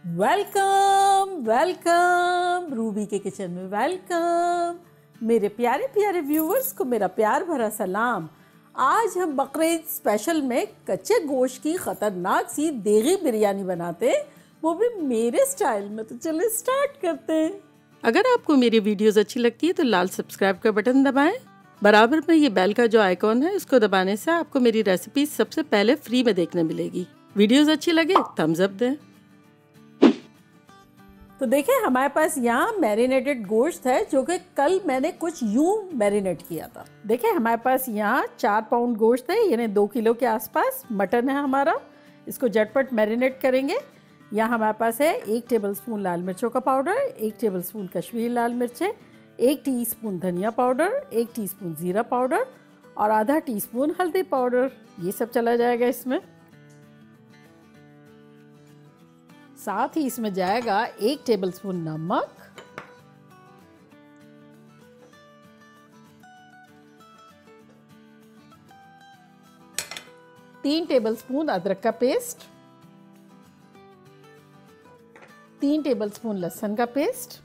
Welcome welcome Ruby के kitchen में welcome. मेरे प्यारे प्यारे व्यूवर्स को मेरा प्यार भरा सलाम। आज हम बकरीद स्पेशल में कच्चे गोश्त की खतरनाक सी देगी बिरयानी बनाते हैं, वो भी मेरे स्टाइल में। तो चलिए स्टार्ट करते हैं। अगर आपको मेरी वीडियोस अच्छी लगती है तो लाल सब्सक्राइब का बटन दबाएं। बराबर में ये बेल का जो आइकॉन है उसको दबाने से आपको मेरी रेसिपी सबसे पहले फ्री में देखने मिलेगी। वीडियोस अच्छी लगे थम्स अप दें। तो देखिए हमारे पास यहाँ मैरिनेटेड गोश्त है जो कि कल मैंने कुछ यूं मैरिनेट किया था। देखिए हमारे पास यहाँ 4 पाउंड गोश्त है, यानी 2 किलो के आसपास मटन है हमारा। इसको झटपट मैरिनेट करेंगे। यहाँ हमारे पास है 1 टेबलस्पून लाल मिर्चों का पाउडर, 1 टेबलस्पून कश्मीरी लाल मिर्चें, 1 टीस्पून धनिया पाउडर, 1 टीस्पून जीरा पाउडर और आधा टीस्पून हल्दी पाउडर। ये सब चला जाएगा इसमें। साथ ही इसमें जाएगा 1 टेबलस्पून नमक, 3 टेबलस्पून अदरक का पेस्ट, 3 टेबलस्पून लहसुन का पेस्ट,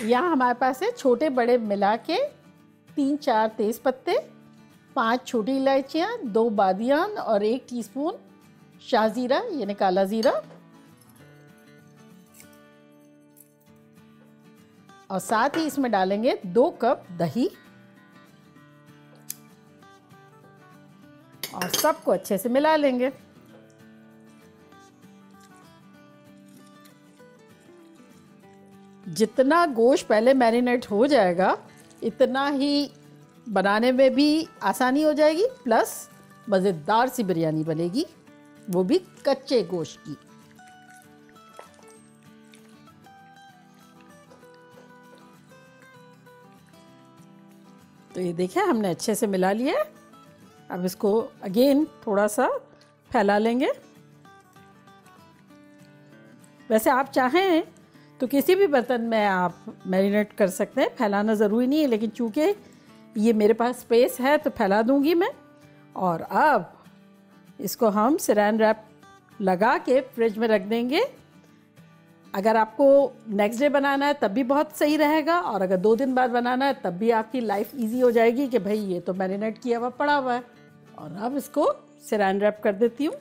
यहाँ हमारे पास है छोटे बड़े मिला के 3-4 तेज पत्ते, 5 छोटी इलायचियाँ, 2 बादियान और 1 टीस्पून शाहजीरा यानी काला जीरा। और साथ ही इसमें डालेंगे 2 कप दही और सबको अच्छे से मिला लेंगे। जितना गोश्त पहले मैरिनेट हो जाएगा इतना ही बनाने में भी आसानी हो जाएगी, प्लस मज़ेदार सी बिरयानी बनेगी, वो भी कच्चे गोश्त की। तो ये देखिए हमने अच्छे से मिला लिया। अब इसको अगेन थोड़ा सा फैला लेंगे। वैसे आप चाहें तो किसी भी बर्तन में आप मैरिनेट कर सकते हैं, फैलाना ज़रूरी नहीं है, लेकिन चूँकि ये मेरे पास स्पेस है तो फैला दूंगी मैं। और अब इसको हम सैरान रैप लगा के फ्रिज में रख देंगे। अगर आपको नेक्स्ट डे बनाना है तब भी बहुत सही रहेगा, और अगर 2 दिन बाद बनाना है तब भी आपकी लाइफ इजी हो जाएगी कि भाई ये तो मैरिनेट किया हुआ पड़ा हुआ है। और अब इसको सैरान रैप कर देती हूँ।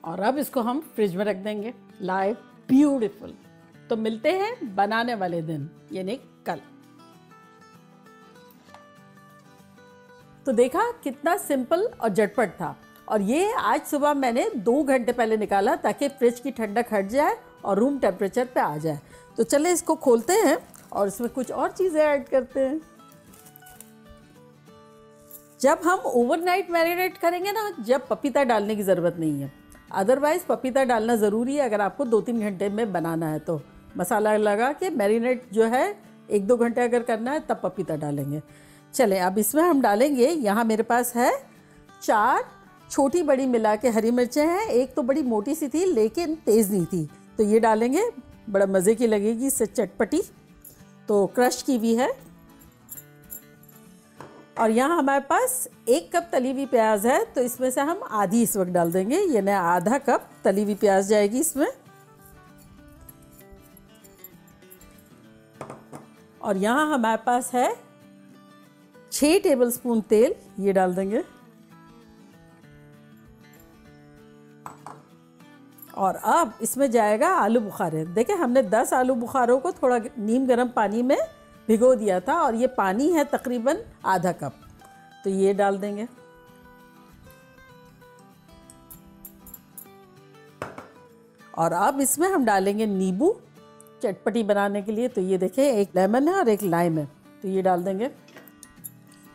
और अब इसको हम फ्रिज में रख देंगे लाइव ब्यूटीफुल। तो मिलते हैं बनाने वाले दिन यानी कल। तो देखा कितना सिंपल और झटपट था। और ये आज सुबह मैंने 2 घंटे पहले निकाला ताकि फ्रिज की ठंडक हट जाए और रूम टेम्परेचर पे आ जाए। तो चले इसको खोलते हैं और इसमें कुछ और चीज़ें ऐड करते हैं। जब हम ओवरनाइट मैरिनेट करेंगे ना, जब पपीता डालने की ज़रूरत नहीं है। अदरवाइज़ पपीता डालना ज़रूरी है अगर आपको 2-3 घंटे में बनाना है। तो मसाला लगा के मैरिनेट जो है 1-2 घंटे अगर करना है तब पपीता डालेंगे। चलें अब इसमें हम डालेंगे, यहाँ मेरे पास है 4 छोटी बड़ी मिला के हरी मिर्चें हैं। एक तो बड़ी मोटी सी थी लेकिन तेज़ नहीं थी, तो ये डालेंगे, बड़ा मज़े की लगेगी, इससे चटपटी। तो क्रश की भी है। और यहाँ हमारे पास 1 कप तली हुई प्याज है, तो इसमें से हम आधी इस वक्त डाल देंगे, यानी आधा कप तली हुई प्याज जाएगी इसमें। और यहाँ हमारे पास है 6 टेबलस्पून तेल, ये डाल देंगे। और अब इसमें जाएगा आलू बुखारे। देखिए हमने 10 आलू बुखारों को थोड़ा नीम गर्म पानी में भिगो दिया था, और ये पानी है तकरीबन आधा कप, तो ये डाल देंगे। और अब इसमें हम डालेंगे नींबू चटपटी बनाने के लिए। तो ये देखिए 1 लेमन है और 1 लाइम है, तो ये डाल देंगे।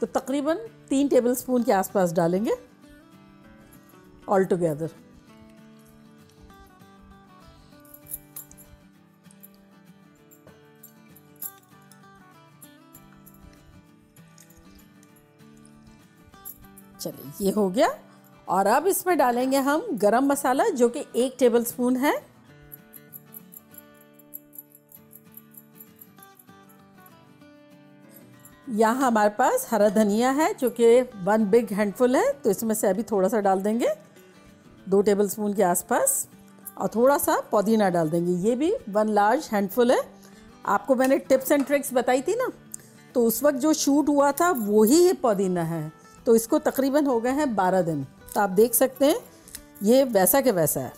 तो तकरीबन 3 टेबलस्पून के आसपास डालेंगे ऑल टुगेदर। चलिए ये हो गया। और अब इसमें डालेंगे हम गरम मसाला जो कि 1 टेबलस्पून है। यहाँ हमारे पास हरा धनिया है जो कि 1 बिग हैंडफुल है, तो इसमें से अभी थोड़ा सा डाल देंगे, 2 टेबलस्पून के आसपास। और थोड़ा सा पुदीना डाल देंगे, ये भी 1 लार्ज हैंडफुल है। आपको मैंने टिप्स एंड ट्रिक्स बताई थी ना, तो उस वक्त जो शूट हुआ था वही ये पुदीना है। तो इसको तकरीबन हो गए हैं 12 दिन, तो आप देख सकते हैं ये वैसा के वैसा है।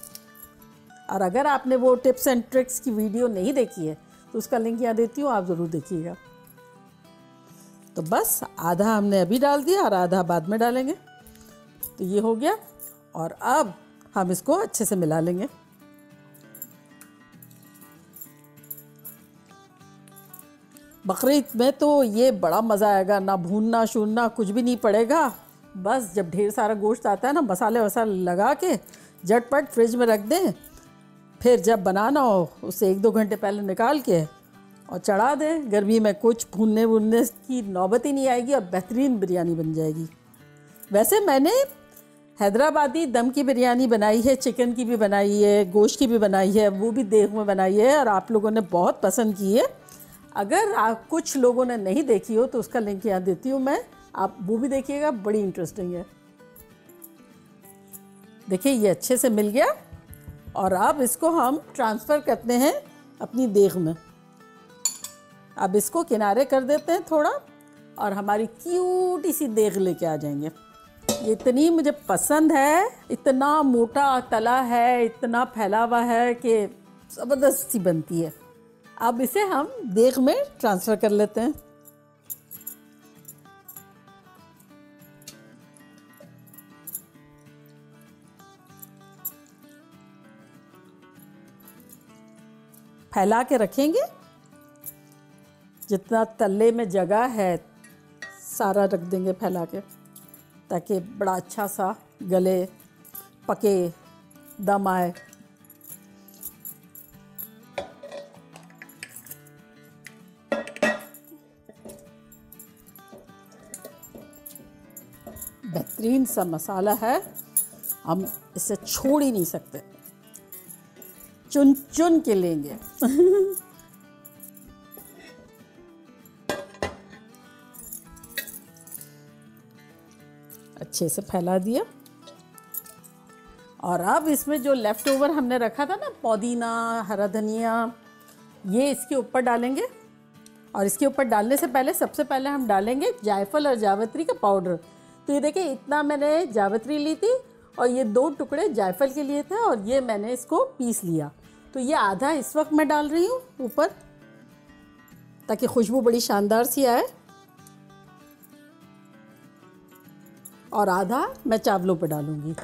और अगर आपने वो टिप्स एंड ट्रिक्स की वीडियो नहीं देखी है तो उसका लिंक यहाँ देती हूँ, आप ज़रूर देखिएगा। तो बस आधा हमने अभी डाल दिया और आधा बाद में डालेंगे। तो ये हो गया और अब हम इसको अच्छे से मिला लेंगे। बकरीद में तो ये बड़ा मज़ा आएगा, ना भूनना शूनना कुछ भी नहीं पड़ेगा। बस जब ढेर सारा गोश्त आता है ना, मसाले वसाले लगा के झटपट फ्रिज में रख दें, फिर जब बनाना हो उससे 1-2 घंटे पहले निकाल के और चढ़ा दें। गर्मी में कुछ भूनने वूनने की नौबत ही नहीं आएगी और बेहतरीन बिरयानी बन जाएगी। वैसे मैंने हैदराबादी दम की बिरयानी बनाई है, चिकन की भी बनाई है, गोश्त की भी बनाई है, वो भी देग में बनाई है और आप लोगों ने बहुत पसंद की है। अगर आप कुछ लोगों ने नहीं देखी हो तो उसका लिंक यहाँ देती हूँ मैं, आप वो भी देखिएगा, बड़ी इंटरेस्टिंग है। देखिए ये अच्छे से मिल गया और अब इसको हम ट्रांसफ़र करते हैं अपनी देग में। अब इसको किनारे कर देते हैं थोड़ा और हमारी क्यूटी सी देग लेके आ जाएंगे। ये इतनी मुझे पसंद है, इतना मोटा तला है, इतना फैला हुआ है कि ज़बरदस्त सी बनती है। अब इसे हम देग में ट्रांसफ़र कर लेते हैं। फैला के रखेंगे, जितना तल्ले में जगह है सारा रख देंगे फैला के, ताकि बड़ा अच्छा सा गले पके दम आए। बेहतरीन सा मसाला है, हम इसे छोड़ ही नहीं सकते, चुन चुन के लेंगे। अच्छे से फैला दिया और अब इसमें जो लेफ़्ट ओवर हमने रखा था ना, पुदीना हरा धनिया, ये इसके ऊपर डालेंगे। और इसके ऊपर डालने से पहले सबसे पहले हम डालेंगे जायफल और जावित्री का पाउडर। तो ये देखिए, इतना मैंने जावित्री ली थी और ये 2 टुकड़े जायफल के लिए थे और ये मैंने इसको पीस लिया। तो ये आधा इस वक्त मैं डाल रही हूँ ऊपर, ताकि खुशबू बड़ी शानदार सी आए, और आधा मैं चावलों पे डालूँगी।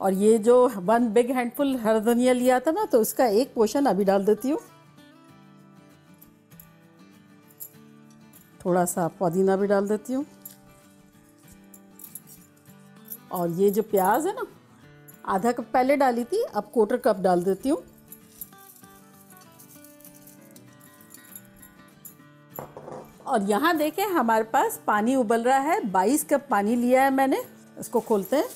और ये जो 1 बिग हैंडफुल हरा धनिया लिया था ना, तो उसका 1 पोर्शन अभी डाल देती हूँ। थोड़ा सा पुदीना भी डाल देती हूँ। और ये जो प्याज है ना, आधा कप पहले डाली थी, अब 1/4 कप डाल देती हूँ। और यहाँ देखें हमारे पास पानी उबल रहा है, 22 कप पानी लिया है मैंने। इसको खोलते हैं।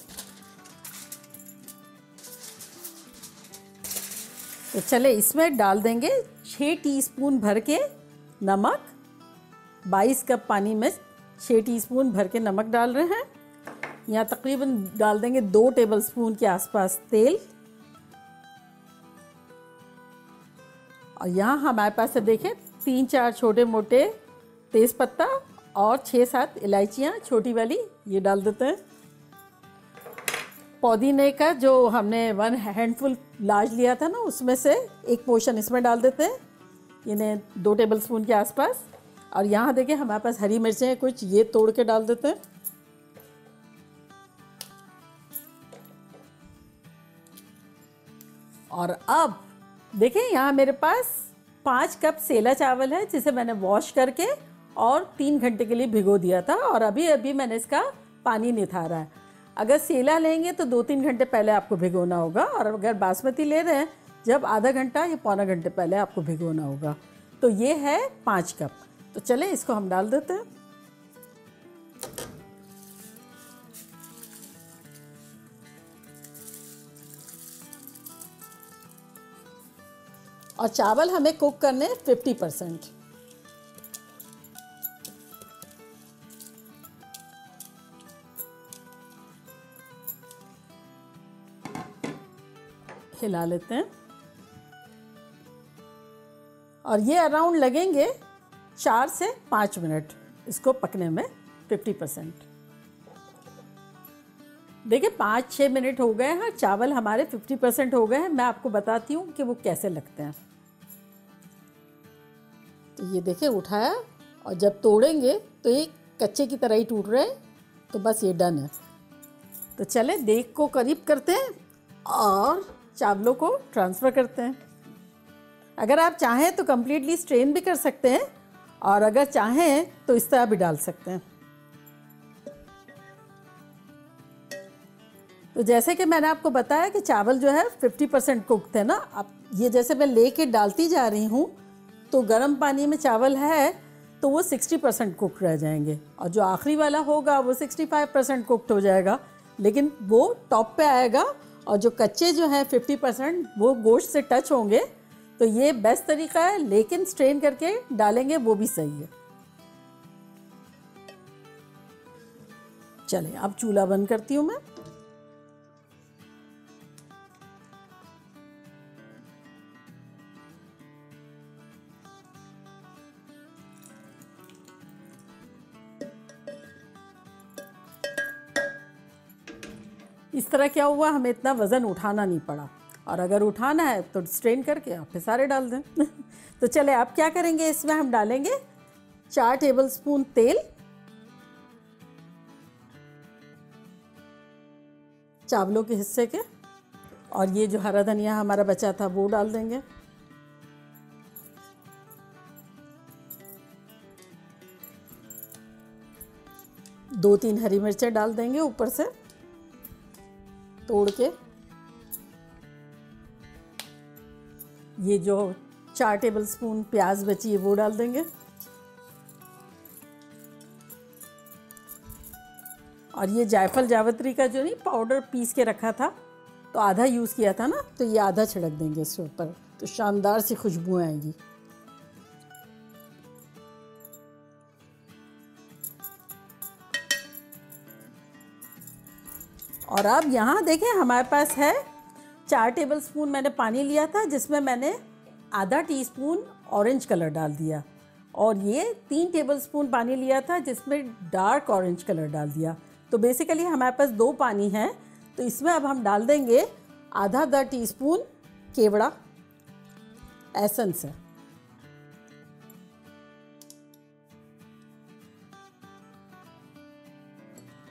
तो चले इसमें डाल देंगे 6 टीस्पून भर के नमक। 22 कप पानी में 6 टीस्पून भर के नमक डाल रहे हैं। यहाँ तकरीबन डाल देंगे 2 टेबलस्पून के आसपास तेल। और यहाँ हमारे पास से देखें 3-4 छोटे मोटे तेज़पत्ता और 6-7 इलायचियाँ छोटी वाली, ये डाल देते हैं। पुदीने का जो हमने 1 हैंडफुल लार्ज लिया था ना, उसमें से 1 पोर्शन इसमें डाल देते हैं, इन्हें 2 टेबलस्पून के आसपास। और यहाँ देखिए हमारे पास हरी मिर्चें हैं कुछ, ये तोड़ के डाल देते हैं। और अब देखें यहाँ मेरे पास 5 कप सेला चावल है, जिसे मैंने वॉश करके और 3 घंटे के लिए भिगो दिया था और अभी अभी मैंने इसका पानी निथारा है। अगर सेला लेंगे तो 2-3 घंटे पहले आपको भिगोना होगा, और अगर बासमती ले रहे हैं जब आधा घंटा या पौना घंटे पहले आपको भिगोना होगा। तो ये है 5 कप। तो चले इसको हम डाल देते हैं। और चावल हमें कुक करने 50%। हिला लेते हैं और ये अराउंड लगेंगे 4 से 5 मिनट इसको पकने में 50%। देखिए 5-6 मिनट हो गए हैं, चावल हमारे 50% हो गए हैं। मैं आपको बताती हूँ कि वो कैसे लगते हैं। तो ये देखिए उठाया और जब तोड़ेंगे तो ये कच्चे की तरह ही टूट रहे हैं, तो बस ये डन है। तो चले देग को करीब करते हैं और चावलों को ट्रांसफ़र करते हैं। अगर आप चाहें तो कम्प्लीटली स्ट्रेन भी कर सकते हैं और अगर चाहें तो इस तरह भी डाल सकते हैं। तो जैसे कि मैंने आपको बताया कि चावल जो है 50% कुक्ड थे ना। अब ये जैसे मैं लेके डालती जा रही हूँ तो गर्म पानी में चावल है तो वो 60% कुक्ड रह जाएंगे और जो आखिरी वाला होगा वो 65% कुक्ड हो जाएगा, लेकिन वो टॉप पे आएगा और जो कच्चे जो हैं 50% वो गोश्त से टच होंगे। तो ये बेस्ट तरीका है, लेकिन स्ट्रेन करके डालेंगे वो भी सही है। चलें अब चूल्हा बंद करती हूँ मैं। इस तरह क्या हुआ, हमें इतना वज़न उठाना नहीं पड़ा, और अगर उठाना है तो स्ट्रेन करके आप फिर सारे डाल दें। तो चले अब क्या करेंगे, इसमें हम डालेंगे 4 टेबलस्पून तेल, चावलों के हिस्से के, और ये जो हरा धनिया हमारा बचा था वो डाल देंगे। दो 3 हरी मिर्चें डाल देंगे ऊपर से तोड़ के। ये जो 4 टेबलस्पून प्याज बची है वो डाल देंगे, और ये जायफल जावित्री का जो नहीं पाउडर पीस के रखा था तो आधा यूज़ किया था ना, तो ये आधा छिड़क देंगे इसके ऊपर, तो शानदार सी खुशबू आएगी। और अब यहाँ देखें हमारे पास है 4 टेबलस्पून मैंने पानी लिया था, जिसमें मैंने आधा टीस्पून ऑरेंज कलर डाल दिया, और ये 3 टेबलस्पून पानी लिया था जिसमें डार्क ऑरेंज कलर डाल दिया। तो बेसिकली हमारे पास 2 पानी हैं, तो इसमें अब हम डाल देंगे आधा टीस्पून केवड़ा एसेंस है।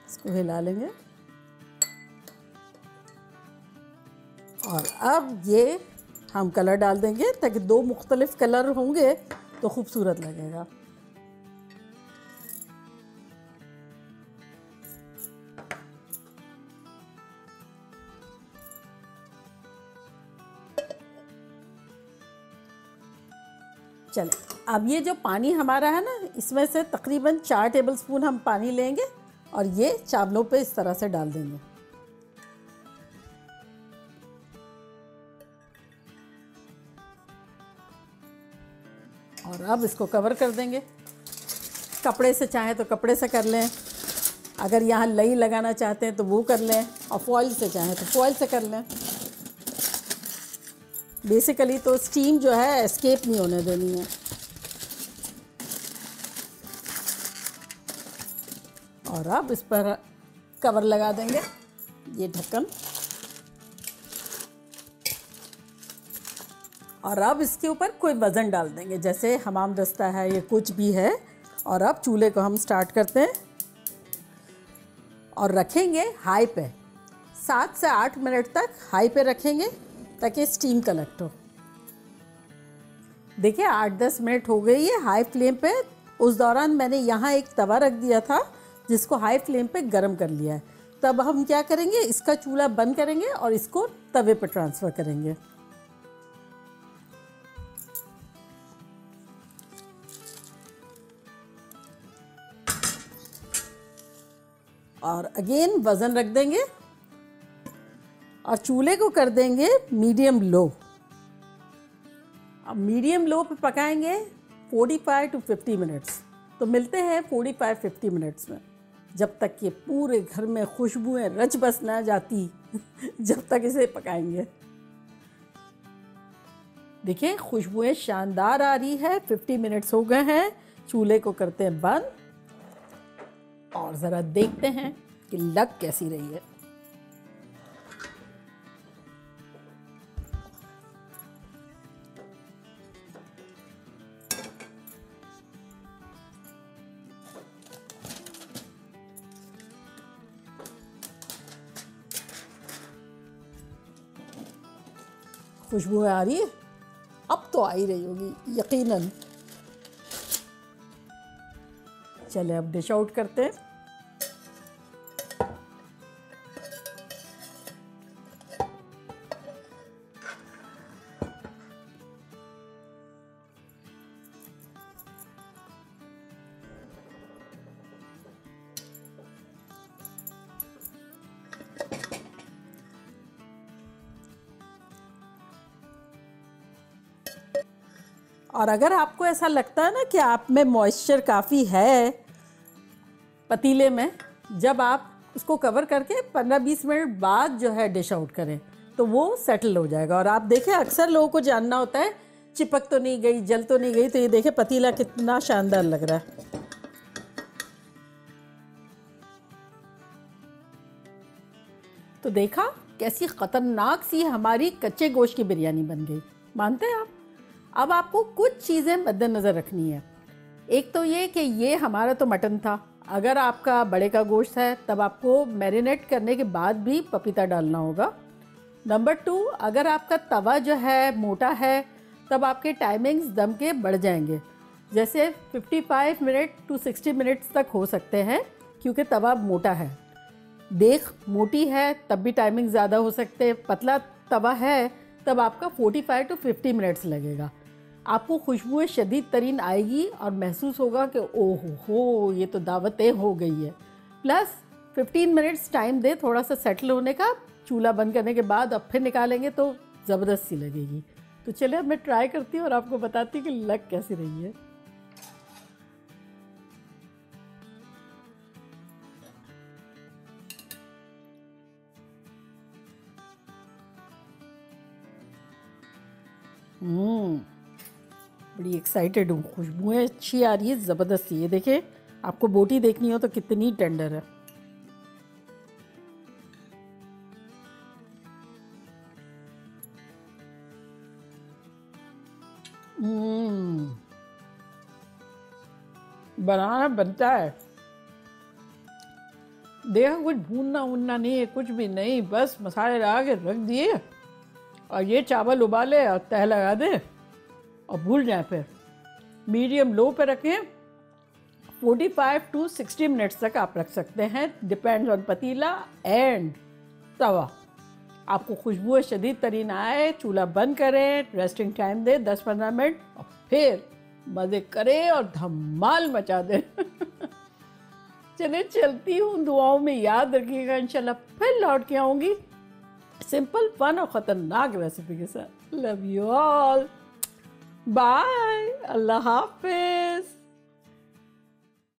इसको हिला लेंगे, और अब ये हम कलर डाल देंगे ताकि 2 मुख्तलिफ कलर होंगे तो खूबसूरत लगेगा। चले अब ये जो पानी हमारा है ना, इसमें से तकरीबन 4 टेबलस्पून हम पानी लेंगे और ये चावलों पे इस तरह से डाल देंगे। और अब इसको कवर कर देंगे। कपड़े से चाहें तो कपड़े से कर लें, अगर यहाँ लई लगाना चाहते हैं तो वो कर लें, और फॉइल से चाहें तो फॉइल से कर लें। बेसिकली तो स्टीम जो है एस्केप नहीं होने देनी है। और अब इस पर कवर लगा देंगे, ये ढक्कन, और अब इसके ऊपर कोई वज़न डाल देंगे, जैसे हमाम दस्ता है या कुछ भी है। और अब चूल्हे को हम स्टार्ट करते हैं और रखेंगे हाई पे। 7 से 8 मिनट तक हाई पे रखेंगे ताकि स्टीम कलेक्ट हो। देखिए 8-10 मिनट हो गई है हाई फ्लेम पे। उस दौरान मैंने यहाँ एक तवा रख दिया था जिसको हाई फ्लेम पे गरम कर लिया है। तब हम क्या करेंगे, इसका चूल्हा बंद करेंगे और इसको तवे पे ट्रांसफ़र करेंगे। और अगेन वज़न रख देंगे और चूल्हे को कर देंगे मीडियम लो, अब मीडियम लो पे पकाएंगे 45 to 50 मिनट्स। तो मिलते हैं 45-50 मिनट्स में, जब तक ये पूरे घर में खुशबुएं रच बस ना जाती जब तक इसे पकाएंगे। देखिए खुशबुएं शानदार आ रही है। 50 मिनट्स हो गए हैं, चूल्हे को करते हैं बंद और ज़रा देखते हैं कि लग कैसी रही है। खुशबू आ रही है, अब तो आ ही रही होगी यकीनन। चले अब डिश आउट करते हैं। और अगर आपको ऐसा लगता है ना कि आप में मॉइस्चर काफ़ी है पतीले में, जब आप उसको कवर करके 15-20 मिनट बाद जो है डिश आउट करें तो वो सेटल हो जाएगा। और आप देखें अक्सर लोगों को जानना होता है चिपक तो नहीं गई, जल तो नहीं गई। तो ये देखें पतीला कितना शानदार लग रहा है। तो देखा कैसी ख़तरनाक सी हमारी कच्चे गोश्त की बिरयानी बन गई। मानते हैं आप? अब आपको कुछ चीज़ें मद्देनज़र रखनी है। एक तो ये कि ये हमारा तो मटन था, अगर आपका बड़े का गोश्त है तब आपको मैरिनेट करने के बाद भी पपीता डालना होगा। नंबर 2, अगर आपका तवा जो है मोटा है तब आपके टाइमिंग्स दम के बढ़ जाएंगे, जैसे 55 मिनट to 60 मिनट्स तक हो सकते हैं क्योंकि तवा मोटा है। देख मोटी है तब भी टाइमिंग ज़्यादा हो सकते हैं। पतला तवा है तब आपका 45 to 50 मिनट्स लगेगा। आपको खुशबुएं शदीद तरीन आएगी और महसूस होगा कि ओहो हो ये तो दावतें हो गई है। प्लस 15 मिनट्स टाइम दे थोड़ा सा सेटल होने का, चूल्हा बंद करने के बाद अब फिर निकालेंगे तो ज़बरदस्त सी लगेगी। तो चलिए अब मैं ट्राई करती हूँ और आपको बताती हूँ कि लग कैसी रही है। बड़ी एक्साइटेड हूँ, खुशबुएं अच्छी आ रही है, ज़बरदस्त सी। ये देखिए आपको बोटी देखनी हो तो कितनी टेंडर है। बनाना बनता है। देखा कुछ भूनना वूनना नहीं है, कुछ भी नहीं, बस मसाले लगा के रख दिए और ये चावल उबाले और तह लगा दे और भूल जाए। फिर मीडियम लो पे रखें, 45 to 60 मिनट्स तक आप रख सकते हैं, डिपेंड्स ऑन पतीला एंड तवा। आपको खुशबू शदीद तरीन आए, चूल्हा बंद करें, रेस्टिंग टाइम दे 10-15 मिनट और फिर मज़े करें और धमाल मचा दें। चलिए चलती हूँ, दुआओं में याद रखिएगा, इंशाल्लाह फिर लौट के आऊँगी सिंपल फन और ख़तरनाक रेसिपी के साथ। लव यू ऑल, बाय, अल्लाह हाफिज़।